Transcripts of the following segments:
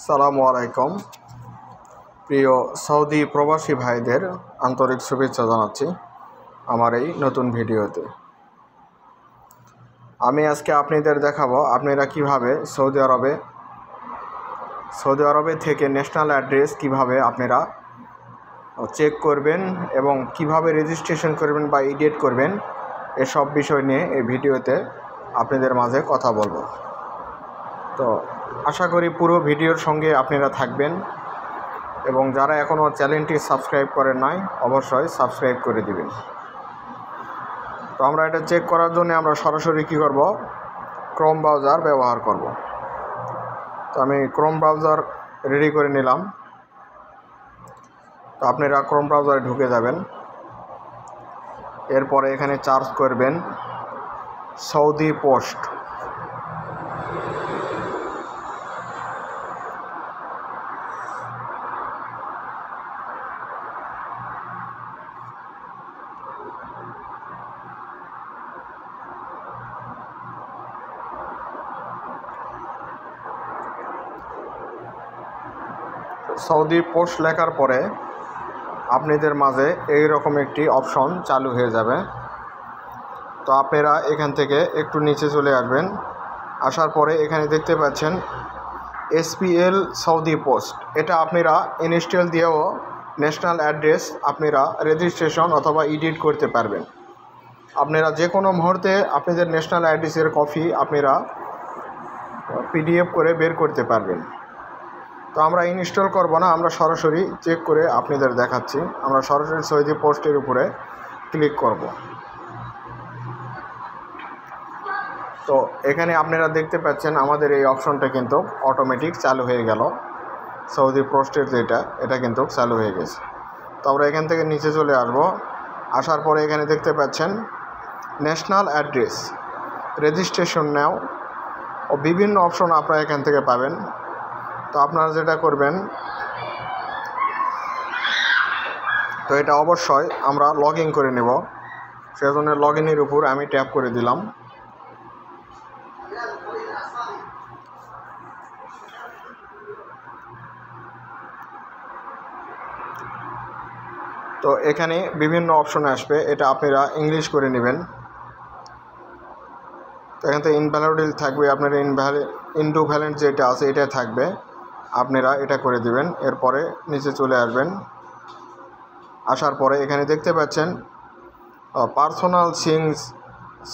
সালামু আলাইকুম। প্রিয় সৌদি প্রবাসী ভাইদের আন্তরিক শুভেচ্ছা জানাচ্ছি আমার এই নতুন ভিডিওতে। আমি আজকে আপনাদের দেখাবো আপনারা কিভাবে সৌদি আরবে থেকে ন্যাশনাল অ্যাড্রেস কিভাবে আপনারা চেক করবেন এবং কিভাবে রেজিস্ট্রেশন করবেন বা এডিট করবেন, এসব বিষয় নিয়ে এই ভিডিওতে আপনাদের মাঝে কথা বলবো। তো আশা করি পুরো ভিডিওর সঙ্গে আপনারা থাকবেন এবং যারা এখনও চ্যানেলটি সাবস্ক্রাইব করেন নাই অবশ্যই সাবস্ক্রাইব করে দিবেন। তো আমরা এটা চেক করার জন্য আমরা সরাসরি কী করব, ক্রোম ব্রাউজার ব্যবহার করব। তো আমি ক্রোম ব্রাউজার রেডি করে নিলাম। তো আপনারা ক্রোম ব্রাউজারে ঢুকে যাবেন। এরপরে এখানে সার্চ করবেন সৌদি পোস্ট। সৌদি পোস্ট লেখার পরে আপনাদের মাঝে এই রকম একটি অপশন চালু হয়ে যাবে। তো আপনারা এখান থেকে একটু নিচে চলে আসবেন। আসার পরে এখানে দেখতে পাচ্ছেন SPL সৌদি পোস্ট। এটা আপনারা ইনস্টল দিয়েও ন্যাশনাল অ্যাড্রেস আপনারা রেজিস্ট্রেশন অথবা এডিট করতে পারবেন। আপনারা যে কোনো মুহূর্তে আপনাদের ন্যাশনাল অ্যাড্রেসের কপি আপনারা PDF করে বের করতে পারবেন। তো আমরা ইনস্টল করব না, আমরা সরাসরি চেক করে আপনাদের দেখাচ্ছি। আমরা সরাসরি সৌদি পোস্টের উপরে ক্লিক করব। তো এখানে আপনারা দেখতে পাচ্ছেন আমাদের এই অপশনটা কিন্তু অটোমেটিক চালু হয়ে গেল। সৌদি পোস্টের এটা কিন্তু চালু হয়ে গেছে। তো আমরা এখান থেকে নিচে চলে আসব। আসার পরে এখানে দেখতে পাচ্ছেন ন্যাশনাল অ্যাড্রেস রেজিস্ট্রেশন নাও ও বিভিন্ন অপশন আপনারা এখান থেকে পাবেন। তো আপনারা যেটা করবেন, তো এটা অবশ্যই আমরা লগ ইন করে নেব। সেজন্য লগ ইনের উপর আমি ট্যাপ করে দিলাম। তো এখানে বিভিন্ন অপশন আসবে, এটা আপনারা ইংলিশ করে নেবেন। তো এখান থেকে ইনভ্যালিড থাকবে, আপনারা ইনভ্যালিড যেটা আছে এটা থাকবে, আপনারা এটা করে দিবেন। এরপরে নিচে চলে আসবেন। আসার পরে এখানে দেখতে পাচ্ছেন পার্সোনাল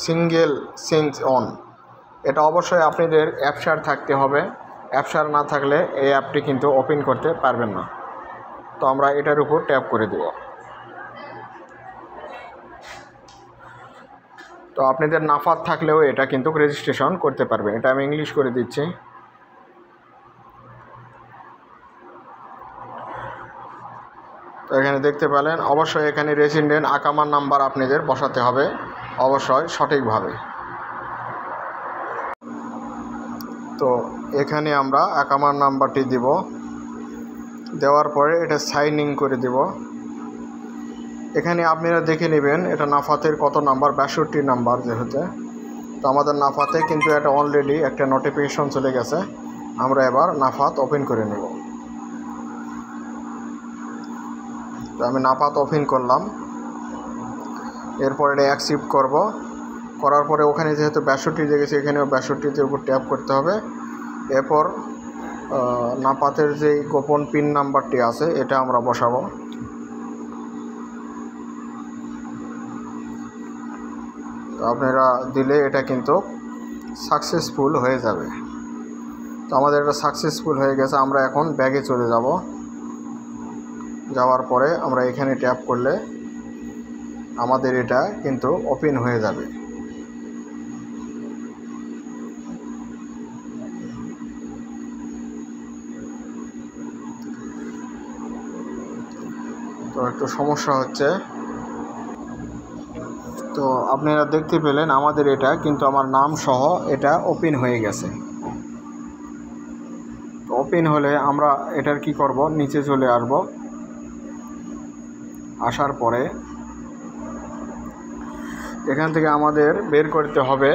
সিঙ্গেল সিংস অন। এটা অবশ্যই আপনাদের অ্যাপসার থাকতে হবে। অ্যাপসার না থাকলে এই অ্যাপটি কিন্তু ওপেন করতে পারবেন না। তো আমরা এটার উপর ট্যাপ করে দেব। তো আপনাদের নাফাত থাকলেও এটা কিন্তু রেজিস্ট্রেশন করতে পারবেন। এটা আমি ইংলিশ করে দিচ্ছি। তো এখানে দেখতে পেলেন অবশ্যই এখানে রেসিডেন্ট আকামার নাম্বার আপনাদের বসাতে হবে অবশ্যই সঠিকভাবে। তো এখানে আমরা আকামার নাম্বারটি দিব। দেওয়ার পরে এটা সাইন ইন করে দিব। এখানে আপনারা দেখে নেবেন এটা নাফাতের কত নাম্বার, 62 নাম্বার যেহেতু। তো আমাদের নাফাতে কিন্তু এটা অলরেডি একটা নোটিফিকেশন চলে গেছে। আমরা এবার নাফাত ওপেন করে নেব। তো আমি নাফাত ওপেন করলাম। এরপর এটা অ্যাকসেপ্ট করব। করার পরে ওখানে যেহেতু 62 দেখেছি, এখানেও 62-র উপর ট্যাপ করতে হবে। এরপর নাফাতের যে গোপন পিন নাম্বারটি আছে এটা আমরা বসাবো। তো আপনারা দিলে এটা কিন্তু সাকসেসফুল হয়ে যাবে। তো আমাদের এটা সাকসেসফুল হয়ে গেছে। আমরা এখন ব্যাগে চলে যাব। যাওয়ার পরে আমরা এখানে ট্যাপ করলে আমাদের এটা কিন্তু ওপেন হয়ে যাবে। তো একটু সমস্যা হচ্ছে। তো আপনারা দেখতে পেলেন আমাদের এটা কিন্তু আমার নাম সহ এটা ওপেন হয়ে গেছে। ওপেন হলে আমরা এটার কি করব, নিচে চলে আসব। আসার পরে এখান থেকে আমাদের বের করতে হবে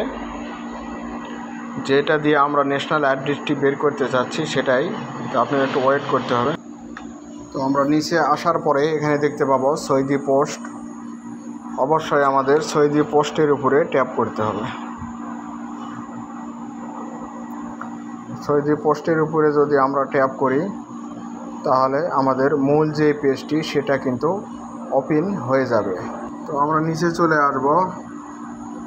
যেটা দিয়ে আমরা ন্যাশনাল অ্যাড্রেসটি বের করতে চাচ্ছি সেটাই। তো আপনার একটু ওয়েট করতে হবে। তো আমরা নিচে আসার পরে এখানে দেখতে পাবো সৌদি পোস্ট। অবশ্যই আমাদের সৌদি পোস্টের উপরে ট্যাপ করতে হবে। সৌদি পোস্টের উপরে যদি আমরা ট্যাপ করি তাহলে আমাদের মূল যে পেজটি সেটা কিন্তু ওপেন হয়ে যাবে। তো আমরা নিচে চলে আসবো।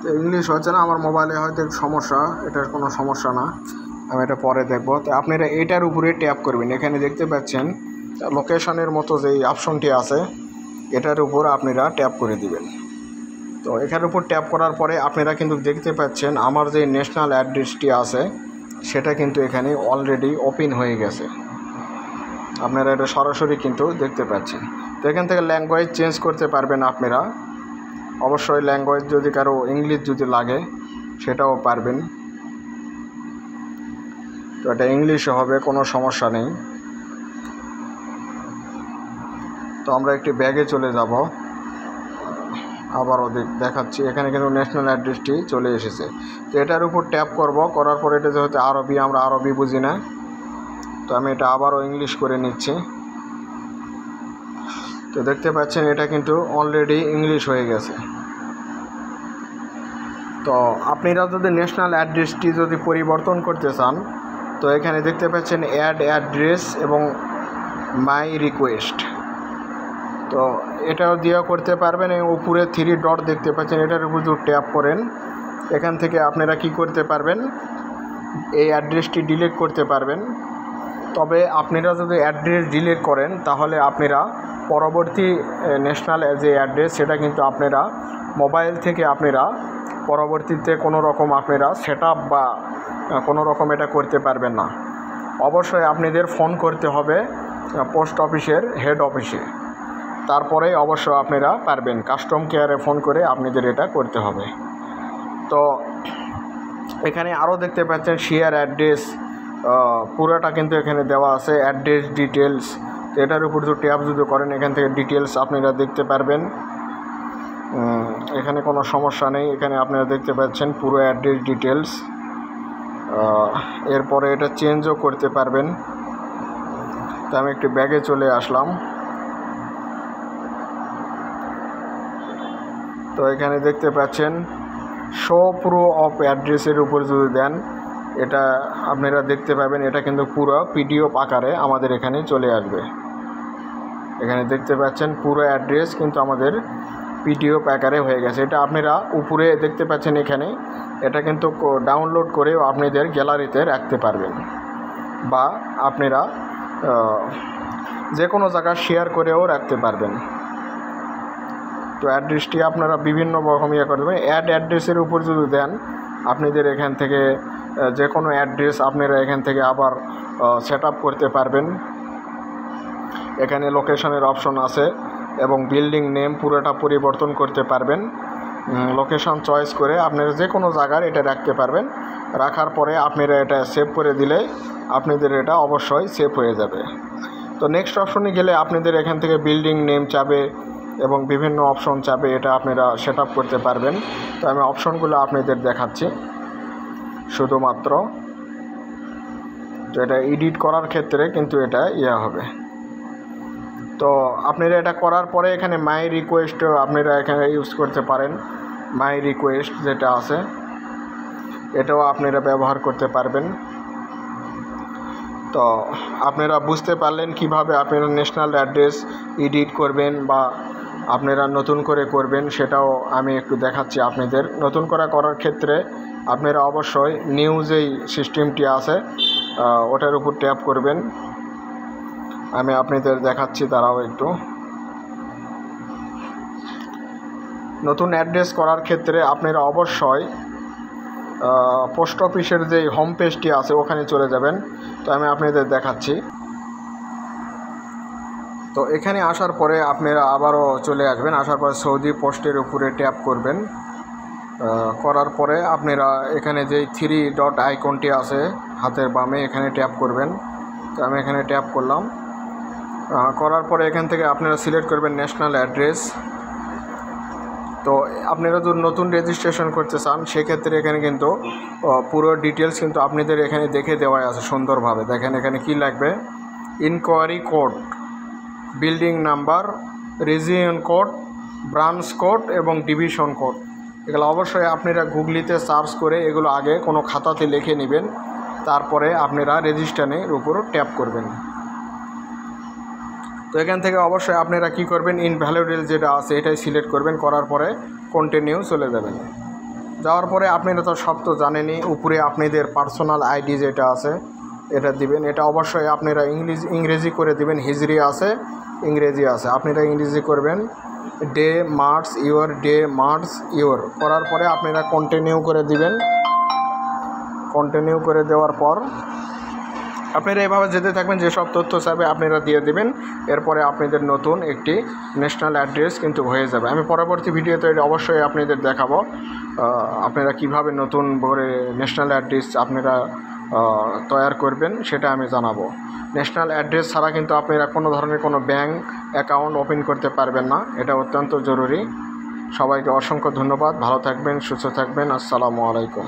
তো ইংলিশ হচ্ছে না, আমার মোবাইলে হয়তো সমস্যা, এটার কোনো সমস্যা না, আমি এটা পরে দেখব। তো আপনারা এটার উপরে ট্যাপ করবেন। এখানে দেখতে পাচ্ছেন লোকেশনের মতো যেই অপশনটি আছে এটার উপর আপনারা ট্যাপ করে দিবেন। তো এটার উপর ট্যাপ করার পরে আপনারা কিন্তু দেখতে পাচ্ছেন আমার যে ন্যাশনাল অ্যাড্রেসটি আছে সেটা কিন্তু এখানে অলরেডি ওপেন হয়ে গেছে। আপনারা এটা সরাসরি কিন্তু দেখতে পাচ্ছেন। তো এখান থেকে ল্যাঙ্গুয়েজ চেঞ্জ করতে পারবেন আপনারা। অবশ্যই ল্যাঙ্গুয়েজ যদি কারো ইংলিশ যদি লাগে সেটাও পারবেন। তো এটা ইংলিশে হবে, কোনো সমস্যা নেই। তো আমরা একটি ব্যাগে চলে যাব, আবারও দেখাচ্ছি। এখানে কিন্তু ন্যাশনাল অ্যাড্রেসটি চলে এসেছে। তো এটার উপর ট্যাপ করব, করার পর এটা যেহেতু আরবি, আমরা আরবি বুঝি না, তো আমি এটা আবারও ইংলিশ করে নিচ্ছি। তো দেখতে পাচ্ছেন এটা কিন্তু অলরেডি ইংলিশ হয়ে গেছে। তো আপনারা যদি ন্যাশনাল অ্যাড্রেসটি যদি পরিবর্তন করতে চান তো এখানে দেখতে পাচ্ছেন অ্যাড অ্যাড্রেস এবং মাই রিকোয়েস্ট। তো এটাও দিয়ে করতে পারবেন। এবং উপরে 3 ডট দেখতে পাচ্ছেন, এটার উপর যদি ট্যাপ করেন এখান থেকে আপনারা কি করতে পারবেন, এই অ্যাড্রেসটি ডিলিট করতে পারবেন। তবে আপনারা যদি অ্যাড্রেস ডিলিট করেন তাহলে আপনারা পরবর্তী ন্যাশনাল যে অ্যাড্রেস সেটা কিন্তু আপনারা মোবাইল থেকে আপনারা পরবর্তীতে কোনো রকম আপনারা সেট আপ বা কোনো রকম এটা করতে পারবেন না। অবশ্যই আপনাদের ফোন করতে হবে পোস্ট অফিসের হেড অফিসে, তারপরে অবশ্য আপনারা পারবেন। কাস্টম কেয়ারে ফোন করে আপনাদের এটা করতে হবে। তো এখানে আরও দেখতে পাচ্ছেন শেয়ার অ্যাড্রেস, পুরোটা কিন্তু এখানে দেওয়া আছে অ্যাড্রেস ডিটেলস। তো এটার উপর যদি ট্যাপ যদি করেন এখান থেকে ডিটেলস আপনারা দেখতে পারবেন। এখানে কোনো সমস্যা নেই, এখানে আপনারা দেখতে পাচ্ছেন পুরো অ্যাড্রেস ডিটেলস। এরপরে এটা চেঞ্জও করতে পারবেন। তো আমি একটু ব্যাগে চলে আসলাম। তো এখানে দেখতে পাচ্ছেন শো প্রো অফ অ্যাড্রেসের উপর যদি দেন এটা আপনারা দেখতে পাবেন, এটা কিন্তু পুরো পিডিএফ আকারে আমাদের এখানে চলে আসবে। এখানে দেখতে পাচ্ছেন পুরো অ্যাড্রেস কিন্তু আমাদের পিডিএফ আকারে হয়ে গেছে। এটা আপনারা উপরে দেখতে পাচ্ছেন এখানে, এটা কিন্তু ডাউনলোড করেও আপনাদের গ্যালারিতে রাখতে পারবেন বা আপনারা যে কোনো জায়গায় শেয়ার করেও রাখতে পারবেন। তো অ্যাড্রেসটি আপনারা বিভিন্ন রকম ইয়ে করে দেবেন। অ্যাড অ্যাড্রেসের উপর যদি দেন আপনাদের এখান থেকে যে কোনো অ্যাড্রেস আপনারা এখান থেকে আবার সেট আপ করতে পারবেন। এখানে লোকেশনের অপশন আছে এবং বিল্ডিং নেম পুরোটা পরিবর্তন করতে পারবেন। লোকেশন চয়েস করে আপনারা যে কোনো জায়গার এটা রাখতে পারবেন। রাখার পরে আপনারা এটা সেভ করে দিলে আপনাদের এটা অবশ্যই সেভ হয়ে যাবে। তো নেক্সট অপশনে গেলে আপনাদের এখান থেকে বিল্ডিং নেম চাবে এবং বিভিন্ন অপশন চাবে, এটা আপনারা সেট আপ করতে পারবেন। তো আমি অপশনগুলো আপনাদের দেখাচ্ছি শুধুমাত্র। তো এটা এডিট করার ক্ষেত্রে কিন্তু এটা হবে। তো আপনারা এটা করার পরে এখানে মাই রিকোয়েস্ট আপনারা এখানে ইউজ করতে পারেন। মাই রিকোয়েস্ট যেটা আছে এটাও আপনারা ব্যবহার করতে পারবেন। তো আপনারা বুঝতে পারলেন কিভাবে আপনারা ন্যাশনাল অ্যাড্রেস এডিট করবেন বা আপনারা নতুন করে করবেন, সেটাও আমি একটু দেখাচ্ছি আপনাদের। নতুন করার ক্ষেত্রে আপনারা অবশ্যই নিউ যেই সিস্টেমটি আছে ওটার উপর ট্যাপ করবেন। আমি আপনাদের দেখাচ্ছি, তারাও একটু। নতুন অ্যাড্রেস করার ক্ষেত্রে আপনারা অবশ্যই পোস্ট অফিসের যে হোম পেজটি আছে ওখানে চলে যাবেন। তো আমি আপনাদের দেখাচ্ছি। তো এখানে আসার পরে আপনারা আবারও চলে আসবেন। আসার পরে সৌদি পোস্টের উপরে ট্যাপ করবেন। করার পরে আপনারা এখানে যেই 3 ডট আইকনটি আছে হাতের বামে এখানে ট্যাপ করবেন। তো আমি এখানে ট্যাপ করলাম। করার পরে এখান থেকে আপনারা সিলেক্ট করবেন ন্যাশনাল অ্যাড্রেস। তো আপনারা যদি নতুন রেজিস্ট্রেশন করতে চান সেক্ষেত্রে এখানে কিন্তু পুরো ডিটেলস কিন্তু আপনাদের এখানে দেখে দেওয়া আছে সুন্দরভাবে। দেখেন এখানে কি লাগবে, inquiry code, building number, region code, branch code এবং ডিভিশন কোড। এগুলো অবশ্যই আপনারা গুগলিতে সার্চ করে এগুলো আগে কোনো খাতাতে লিখে নেবেন, তারপরে আপনারা রেজিস্ট্রেশনের উপর ট্যাপ করবেন। তো এখান থেকে অবশ্যই আপনারা কি করবেন, ইনভ্যালিডেল যেটা আছে এটাই সিলেক্ট করবেন, করার পরে কন্টিনিউ চলে যাবেন। যাওয়ার পরে আপনারা তো সব তো জানেনই, উপরে আপনাদের পার্সোনাল আইডি যেটা আছে এটা দিবেন। এটা অবশ্যই আপনারা ইংরেজি করে দিবেন, হিজরি আছে, ইংরেজি আছে, আপনারা ইংরেজি করবেন। Day March your, day March your করার পরে আপনারা কন্টিনিউ করে দিবেন। কন্টিনিউ করে দেওয়ার পর আপনারা এভাবে যেতে থাকবেন, যেসব তথ্য চাইবে আপনারা দিয়ে দেবেন। এরপরে আপনাদের নতুন একটি ন্যাশনাল অ্যাড্রেস কিন্তু হয়ে যাবে। আমি পরবর্তী ভিডিওতে এটা অবশ্যই আপনাদের দেখাবো আপনারা কিভাবে নতুন করে ন্যাশনাল অ্যাড্রেস আপনারা তৈরি করবেন, সেটা আমি জানাবো। ন্যাশনাল অ্যাড্রেস ছাড়া কিন্তু আপনারা কোনো ধরনের কোনো ব্যাংক অ্যাকাউন্ট ওপেন করতে পারবেন না, এটা অত্যন্ত জরুরি। সবাইকে অসংখ্য ধন্যবাদ, ভালো থাকবেন, সুস্থ থাকবেন, আসসালামু আলাইকুম।